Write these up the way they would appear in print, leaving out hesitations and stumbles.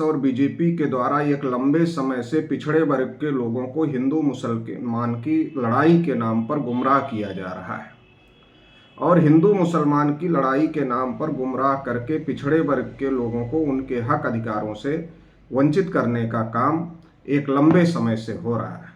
और बीजेपी के द्वारा एक लंबे समय से पिछड़े वर्ग के लोगों को हिंदू मुसलमान की लड़ाई के नाम पर गुमराह किया जा रहा है और हिंदू मुसलमान की लड़ाई के नाम पर गुमराह करके पिछड़े वर्ग के लोगों को उनके हक अधिकारों से वंचित करने का काम एक लंबे समय से हो रहा है।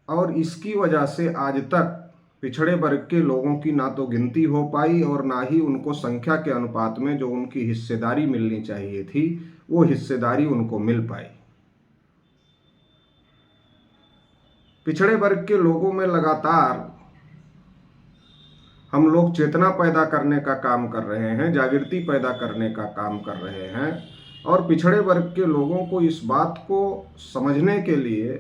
और इसकी वजह से आज तक पिछड़े वर्ग के लोगों की ना तो गिनती हो पाई और ना ही उनको संख्या के अनुपात में जो उनकी हिस्सेदारी मिलनी चाहिए थी वो हिस्सेदारी उनको मिल पाई। पिछड़े वर्ग के लोगों में लगातार हम लोग चेतना पैदा करने का काम कर रहे हैं, जागृति पैदा करने का काम कर रहे हैं और पिछड़े वर्ग के लोगों को इस बात को समझने के लिए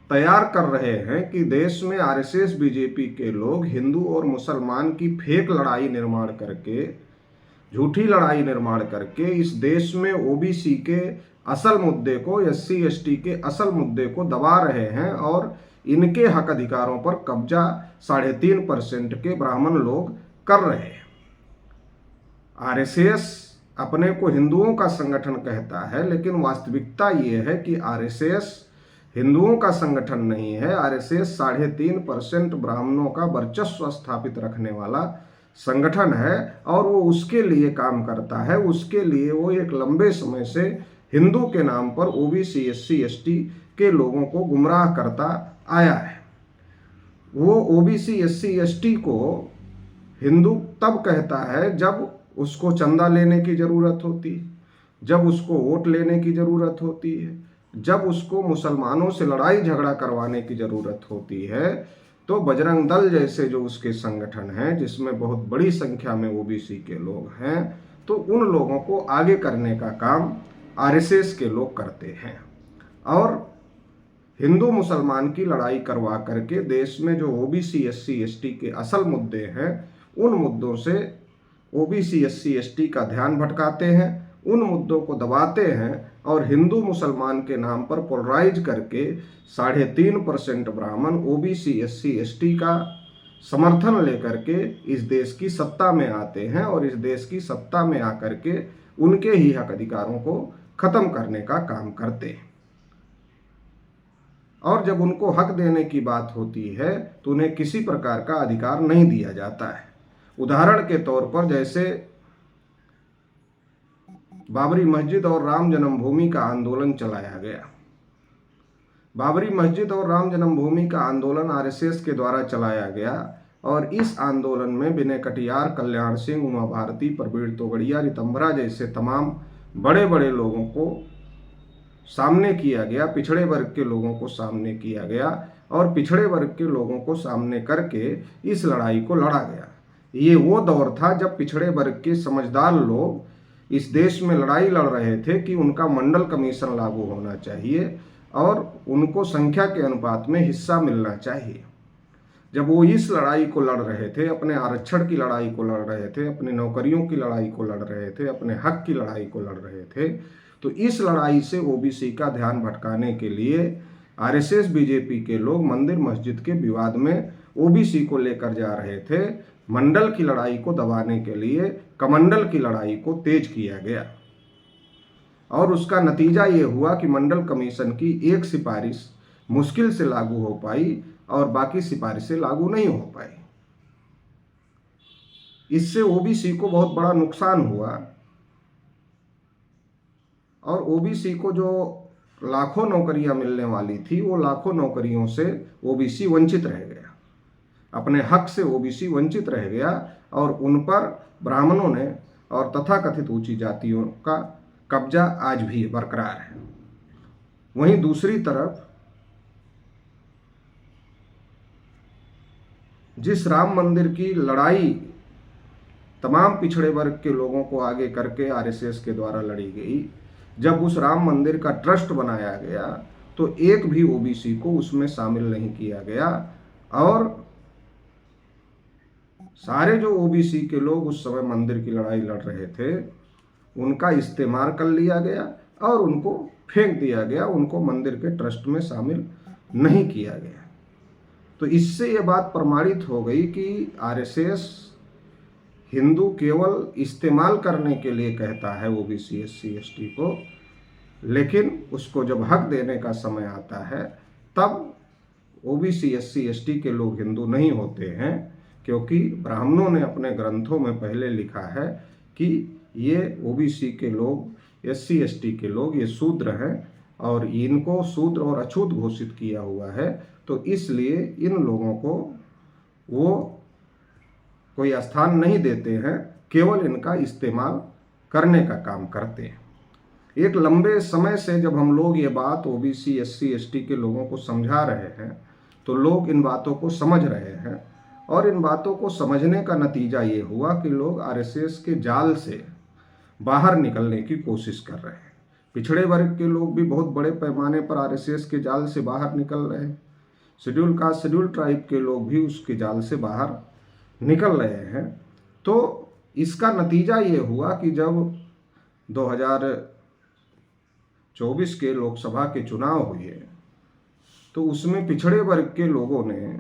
तैयार कर रहे हैं कि देश में आरएसएस बीजेपी के लोग हिंदू और मुसलमान की फेक लड़ाई निर्माण करके, झूठी लड़ाई निर्माण करके इस देश में ओबीसी के असल मुद्दे को, एससी एसटी के असल मुद्दे को दबा रहे हैं और इनके हक अधिकारों पर कब्जा 3.5% के ब्राह्मण लोग कर रहे हैं। आरएसएस अपने को हिंदुओं का संगठन कहता है, लेकिन वास्तविकता ये है कि आरएसएस हिंदुओं का संगठन नहीं है। आरएसएस 3.5% ब्राह्मणों का वर्चस्व स्थापित रखने वाला संगठन है और वो उसके लिए काम करता है। उसके लिए वो एक लंबे समय से हिंदू के नाम पर ओबीसी एससी एसटी के लोगों को गुमराह करता आया है। वो ओबीसी एससी एसटी को हिंदू तब कहता है जब उसको चंदा लेने की ज़रूरत होती है, जब उसको वोट लेने की ज़रूरत होती है, जब उसको मुसलमानों से लड़ाई झगड़ा करवाने की ज़रूरत होती है। तो बजरंग दल जैसे जो उसके संगठन हैं, जिसमें बहुत बड़ी संख्या में ओबीसी के लोग हैं, तो उन लोगों को आगे करने का काम आरएसएस के लोग करते हैं और हिंदू मुसलमान की लड़ाई करवा करके देश में जो ओबीसी एससी एसटी के असल मुद्दे हैं उन मुद्दों से ओबीसी एससी एसटी का ध्यान भटकाते हैं, उन मुद्दों को दबाते हैं और हिंदू मुसलमान के नाम पर पोलराइज करके 3.5% ब्राह्मण ओबीसी एससी एसटी का समर्थन लेकर के इस देश की सत्ता में आते हैं और इस देश की सत्ता में आकर के उनके ही हक अधिकारों को खत्म करने का काम करते हैं। और जब उनको हक देने की बात होती है तो उन्हें किसी प्रकार का अधिकार नहीं दिया जाता है। उदाहरण के तौर पर जैसे बाबरी मस्जिद और राम जन्मभूमि का आंदोलन चलाया गया। बाबरी मस्जिद और राम जन्मभूमि का आंदोलन आरएसएस के द्वारा चलाया गया और इस आंदोलन में विनय कटियार, कल्याण सिंह, उमा भारती, प्रवीण तोगड़िया, रितंभरा जैसे तमाम बड़े बड़े लोगों को सामने किया गया, पिछड़े वर्ग के लोगों को सामने किया गया और पिछड़े वर्ग के लोगों को सामने करके इस लड़ाई को लड़ा गया। ये वो दौर था जब पिछड़े वर्ग के समझदार लोग इस देश में लड़ाई लड़ रहे थे कि उनका मंडल कमीशन लागू होना चाहिए और उनको संख्या के अनुपात में हिस्सा मिलना चाहिए। जब वो इस लड़ाई को लड़ रहे थे, अपने आरक्षण की लड़ाई को लड़ रहे थे, अपनी नौकरियों की लड़ाई को लड़ रहे थे, अपने हक की लड़ाई को लड़ रहे थे, तो इस लड़ाई से ओबीसी का ध्यान भटकाने के लिए आरएसएस बीजेपी के लोग मंदिर मस्जिद के विवाद में ओबीसी को लेकर जा रहे थे। मंडल की लड़ाई को दबाने के लिए कमंडल की लड़ाई को तेज किया गया और उसका नतीजा ये हुआ कि मंडल कमीशन की एक सिफारिश मुश्किल से लागू हो पाई और बाकी सिफारिशें लागू नहीं हो पाई। इससे ओबीसी को बहुत बड़ा नुकसान हुआ और ओबीसी को जो लाखों नौकरियां मिलने वाली थी वो लाखों नौकरियों से ओबीसी वंचित रह गया, अपने हक से ओबीसी वंचित रह गया और उन पर ब्राह्मणों ने और तथाकथित ऊंची जातियों का कब्जा आज भी बरकरार है। वहीं दूसरी तरफ जिस राम मंदिर की लड़ाई तमाम पिछड़े वर्ग के लोगों को आगे करके आरएसएस के द्वारा लड़ी गई, जब उस राम मंदिर का ट्रस्ट बनाया गया तो एक भी ओबीसी को उसमें शामिल नहीं किया गया और सारे जो ओबीसी के लोग उस समय मंदिर की लड़ाई लड़ रहे थे उनका इस्तेमाल कर लिया गया और उनको फेंक दिया गया, उनको मंदिर के ट्रस्ट में शामिल नहीं किया गया। तो इससे ये बात प्रमाणित हो गई कि आरएसएस हिंदू केवल इस्तेमाल करने के लिए कहता है ओबीसी एससी एसटी को, लेकिन उसको जब हक देने का समय आता है तब ओबीसी एससी एसटी के लोग हिंदू नहीं होते हैं, क्योंकि ब्राह्मणों ने अपने ग्रंथों में पहले लिखा है कि ये ओबीसी के लोग, एससी एसटी के लोग ये शूद्र हैं और इनको शूद्र और अछूत घोषित किया हुआ है। तो इसलिए इन लोगों को वो कोई स्थान नहीं देते हैं, केवल इनका इस्तेमाल करने का काम करते हैं। एक लंबे समय से जब हम लोग ये बात ओबीसी एससी एसटी के लोगों को समझा रहे हैं तो लोग इन बातों को समझ रहे हैं, और इन बातों को समझने का नतीजा ये हुआ कि लोग आरएसएस के जाल से बाहर निकलने की कोशिश कर रहे हैं। पिछड़े वर्ग के लोग भी बहुत बड़े पैमाने पर आरएसएस के जाल से बाहर निकल रहे हैं। शेड्यूल कास्ट शेड्यूल ट्राइब के लोग भी उसके जाल से बाहर निकल रहे हैं। तो इसका नतीजा ये हुआ कि जब 2024 के लोकसभा के चुनाव हुए तो उसमें पिछड़े वर्ग के लोगों ने,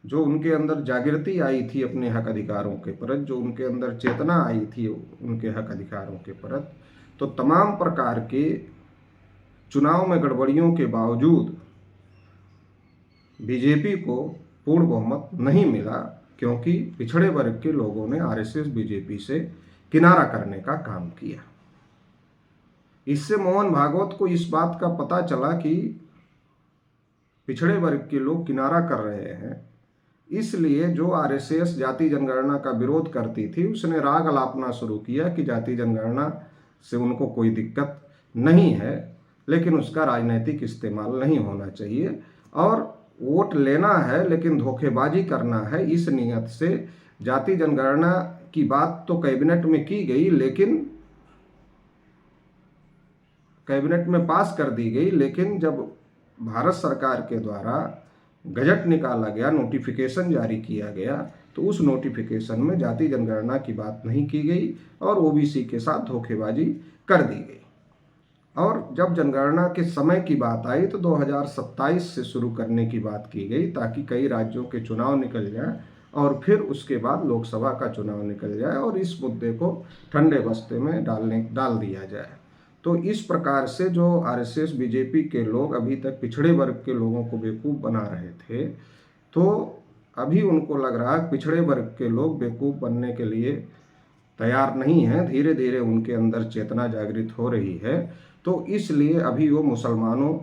जो उनके अंदर जागृति आई थी अपने हक अधिकारों के प्रति, जो उनके अंदर चेतना आई थी उनके हक अधिकारों के प्रति, तो तमाम प्रकार के चुनाव में गड़बड़ियों के बावजूद बीजेपी को पूर्ण बहुमत नहीं मिला, क्योंकि पिछड़े वर्ग के लोगों ने आरएसएस बीजेपी से किनारा करने का काम किया। इससे मोहन भागवत को इस बात का पता चला कि पिछड़े वर्ग के लोग किनारा कर रहे हैं, इसलिए जो आरएसएस जाति जनगणना का विरोध करती थी उसने राग अलापना शुरू किया कि जाति जनगणना से उनको कोई दिक्कत नहीं है, लेकिन उसका राजनीतिक इस्तेमाल नहीं होना चाहिए और वोट लेना है लेकिन धोखेबाजी करना है। इस नियत से जाति जनगणना की बात तो कैबिनेट में की गई, लेकिन कैबिनेट में पास कर दी गई, लेकिन जब भारत सरकार के द्वारा गजट निकाला गया, नोटिफिकेशन जारी किया गया, तो उस नोटिफिकेशन में जाति जनगणना की बात नहीं की गई और ओबीसी के साथ धोखेबाजी कर दी गई। और जब जनगणना के समय की बात आई तो 2027 से शुरू करने की बात की गई, ताकि कई राज्यों के चुनाव निकल जाए और फिर उसके बाद लोकसभा का चुनाव निकल जाए और इस मुद्दे को ठंडे बस्ते में डाल दिया जाए। तो इस प्रकार से जो आरएसएस बीजेपी के लोग अभी तक पिछड़े वर्ग के लोगों को बेवकूफ़ बना रहे थे, तो अभी उनको लग रहा है पिछड़े वर्ग के लोग बेवकूफ़ बनने के लिए तैयार नहीं हैं। धीरे धीरे उनके अंदर चेतना जागृत हो रही है, तो इसलिए अभी वो मुसलमानों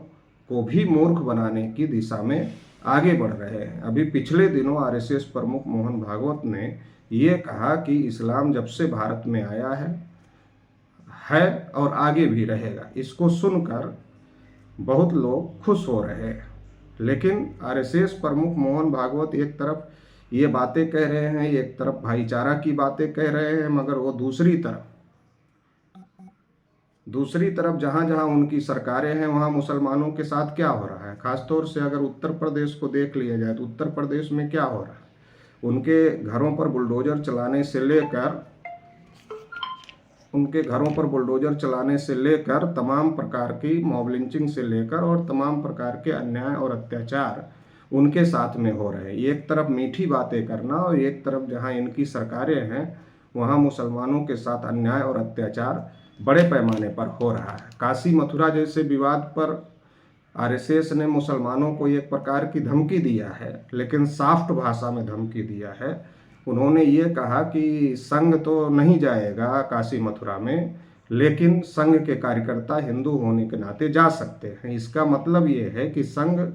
को भी मूर्ख बनाने की दिशा में आगे बढ़ रहे हैं। अभी पिछले दिनों आरएसएस प्रमुख मोहन भागवत ने ये कहा कि इस्लाम जब से भारत में आया है और आगे भी रहेगा। इसको सुनकर बहुत लोग खुश हो रहे हैं, लेकिन आरएसएस प्रमुख मोहन भागवत एक तरफ ये बातें कह रहे हैं, एक तरफ भाईचारा की बातें कह रहे हैं, मगर वो दूसरी तरफ जहाँ जहाँ उनकी सरकारें हैं वहाँ मुसलमानों के साथ क्या हो रहा है। खासतौर से अगर उत्तर प्रदेश को देख लिया जाए तो उत्तर प्रदेश में क्या हो रहा है। उनके घरों पर बुलडोजर चलाने से लेकर तमाम प्रकार की मॉब लिंचिंग से लेकर और तमाम प्रकार के अन्याय और अत्याचार उनके साथ में हो रहे हैं। एक तरफ मीठी बातें करना और एक तरफ जहां इनकी सरकारें हैं वहां मुसलमानों के साथ अन्याय और अत्याचार बड़े पैमाने पर हो रहा है। काशी मथुरा जैसे विवाद पर आरएसएस ने मुसलमानों को एक प्रकार की धमकी दिया है, लेकिन सॉफ्ट भाषा में धमकी दिया है। उन्होंने ये कहा कि संघ तो नहीं जाएगा काशी मथुरा में, लेकिन संघ के कार्यकर्ता हिंदू होने के नाते जा सकते हैं। इसका मतलब ये है कि संघ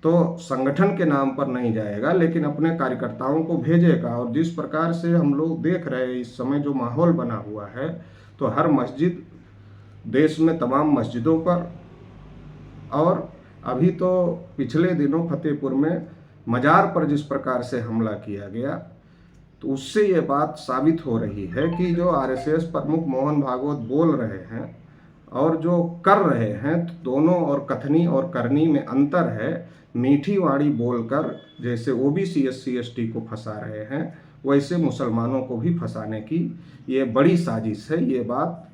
तो संगठन के नाम पर नहीं जाएगा, लेकिन अपने कार्यकर्ताओं को भेजेगा। और जिस प्रकार से हम लोग देख रहे हैं इस समय जो माहौल बना हुआ है, तो हर मस्जिद, देश में तमाम मस्जिदों पर, और अभी तो पिछले दिनों फतेहपुर में मजार पर जिस प्रकार से हमला किया गया, तो उससे ये बात साबित हो रही है कि जो आरएसएस प्रमुख मोहन भागवत बोल रहे हैं और जो कर रहे हैं, तो दोनों और कथनी और करनी में अंतर है। मीठी वाणी बोलकर जैसे ओबीसी एससी एसटी को फंसा रहे हैं, वैसे मुसलमानों को भी फंसाने की ये बड़ी साजिश है। ये बात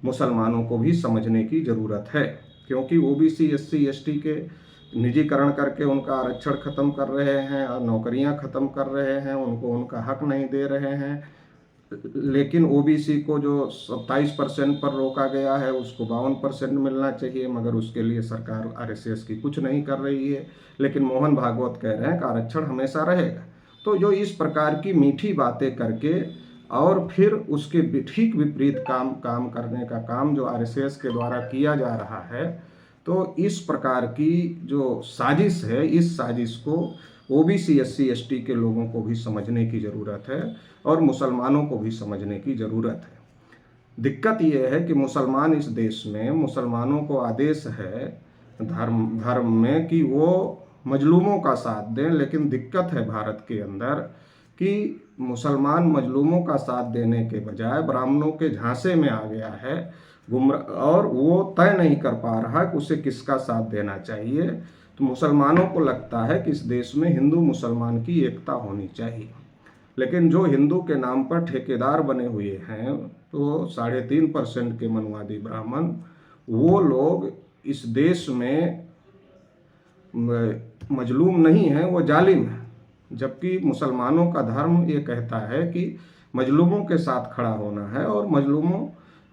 मुसलमानों को भी समझने की ज़रूरत है, क्योंकि ओबीसी एससी एसटी के निजीकरण करके उनका आरक्षण ख़त्म कर रहे हैं और नौकरियां ख़त्म कर रहे हैं, उनको उनका हक नहीं दे रहे हैं। लेकिन ओबीसी को जो 27% पर रोका गया है उसको 52% मिलना चाहिए, मगर उसके लिए सरकार आरएसएस की कुछ नहीं कर रही है। लेकिन मोहन भागवत कह रहे हैं कि आरक्षण हमेशा रहेगा। तो जो इस प्रकार की मीठी बातें करके और फिर उसके ठीक विपरीत काम करने का काम जो आरएसएस के द्वारा किया जा रहा है, तो इस प्रकार की जो साजिश है, इस साजिश को ओबीसी एससी एसटी के लोगों को भी समझने की ज़रूरत है और मुसलमानों को भी समझने की ज़रूरत है। दिक्कत यह है कि मुसलमान इस देश में, मुसलमानों को आदेश है धर्म में कि वो मजलूमों का साथ दें, लेकिन दिक्कत है भारत के अंदर कि मुसलमान मजलूमों का साथ देने के बजाय ब्राह्मणों के झांसे में आ गया है और वो तय नहीं कर पा रहा कि उसे किसका साथ देना चाहिए। तो मुसलमानों को लगता है कि इस देश में हिंदू मुसलमान की एकता होनी चाहिए, लेकिन जो हिंदू के नाम पर ठेकेदार बने हुए हैं, तो 3.5% के मनुवादी ब्राह्मण, वो लोग इस देश में मजलूम नहीं हैं, वो जालिम हैं। जबकि मुसलमानों का धर्म ये कहता है कि मजलूमों के साथ खड़ा होना है और मजलूमों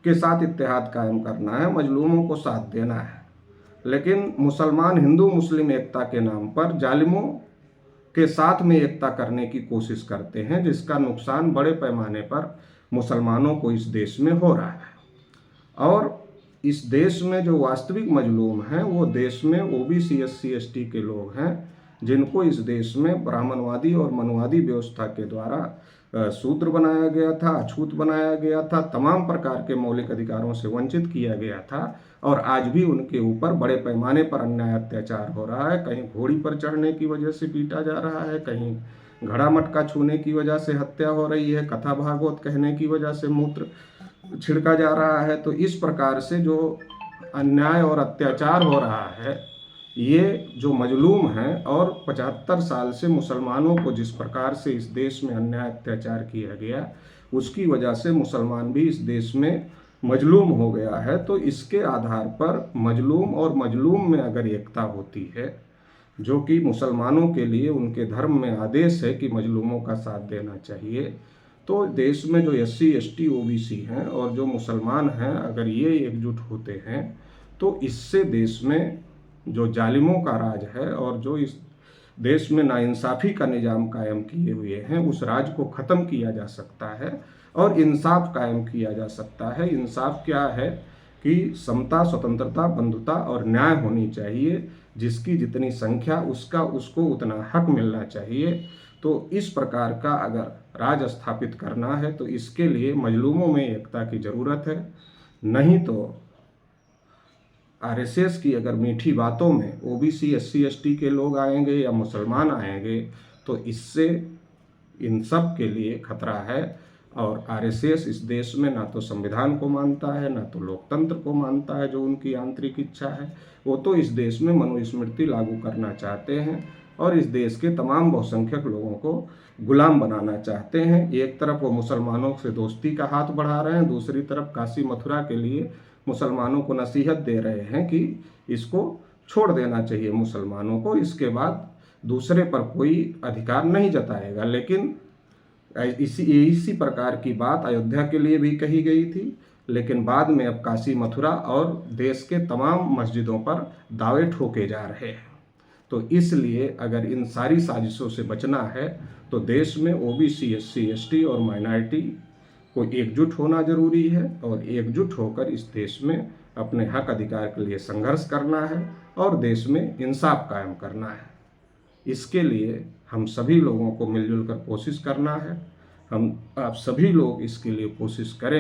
के साथ इत्तेहाद कायम करना है, मजलूमों को साथ देना है। लेकिन मुसलमान हिंदू मुस्लिम एकता के नाम पर जालिमों के साथ में एकता करने की कोशिश करते हैं, जिसका नुकसान बड़े पैमाने पर मुसलमानों को इस देश में हो रहा है। और इस देश में जो वास्तविक मजलूम हैं वो देश में ओबीसी एससी एसटी के लोग हैं, जिनको इस देश में ब्राह्मणवादी और मनुवादी व्यवस्था के द्वारा शूद्र बनाया गया था, अछूत बनाया गया था, तमाम प्रकार के मौलिक अधिकारों से वंचित किया गया था और आज भी उनके ऊपर बड़े पैमाने पर अन्याय अत्याचार हो रहा है। कहीं घोड़ी पर चढ़ने की वजह से पीटा जा रहा है, कहीं घड़ा मटका छूने की वजह से हत्या हो रही है, कथा भागवत कहने की वजह से मूत्र छिड़का जा रहा है। तो इस प्रकार से जो अन्याय और अत्याचार हो रहा है, ये जो मजलूम हैं और 75 साल से मुसलमानों को जिस प्रकार से इस देश में अन्याय अत्याचार किया गया, उसकी वजह से मुसलमान भी इस देश में मजलूम हो गया है। तो इसके आधार पर मजलूम और मजलूम में अगर एकता होती है, जो कि मुसलमानों के लिए उनके धर्म में आदेश है कि मजलूमों का साथ देना चाहिए, तो देश में जो एससी एसटी ओबीसी हैं और जो मुसलमान हैं, अगर ये एकजुट होते हैं तो इससे देश में जो जालिमों का राज है और जो इस देश में नाइंसाफ़ी का निज़ाम कायम किए हुए हैं, उस राज को ख़त्म किया जा सकता है और इंसाफ कायम किया जा सकता है। इंसाफ क्या है कि समता, स्वतंत्रता, बंधुता और न्याय होनी चाहिए। जिसकी जितनी संख्या उसको उतना हक मिलना चाहिए। तो इस प्रकार का अगर राज स्थापित करना है तो इसके लिए मजलूमों में एकता की ज़रूरत है। नहीं तो आरएसएस की अगर मीठी बातों में ओबीसी एससी एसटी के लोग आएंगे या मुसलमान आएंगे तो इससे इन सब के लिए खतरा है। और आरएसएस इस देश में ना तो संविधान को मानता है, ना तो लोकतंत्र को मानता है, जो उनकी आंतरिक इच्छा है। वो तो इस देश में मनुस्मृति लागू करना चाहते हैं और इस देश के तमाम बहुसंख्यक लोगों को गुलाम बनाना चाहते हैं। एक तरफ वो मुसलमानों से दोस्ती का हाथ बढ़ा रहे हैं, दूसरी तरफ काशी मथुरा के लिए मुसलमानों को नसीहत दे रहे हैं कि इसको छोड़ देना चाहिए मुसलमानों को, इसके बाद दूसरे पर कोई अधिकार नहीं जताएगा। लेकिन इसी प्रकार की बात अयोध्या के लिए भी कही गई थी, लेकिन बाद में अब काशी मथुरा और देश के तमाम मस्जिदों पर दावे ठोके जा रहे हैं। तो इसलिए अगर इन सारी साजिशों से बचना है तो देश में ओबीसी एससी एसटी और माइनॉरिटी को एकजुट होना जरूरी है और एकजुट होकर इस देश में अपने हक अधिकार के लिए संघर्ष करना है और देश में इंसाफ कायम करना है। इसके लिए हम सभी लोगों को मिलजुल कर कोशिश करना है। आप सभी लोग इसके लिए कोशिश करें।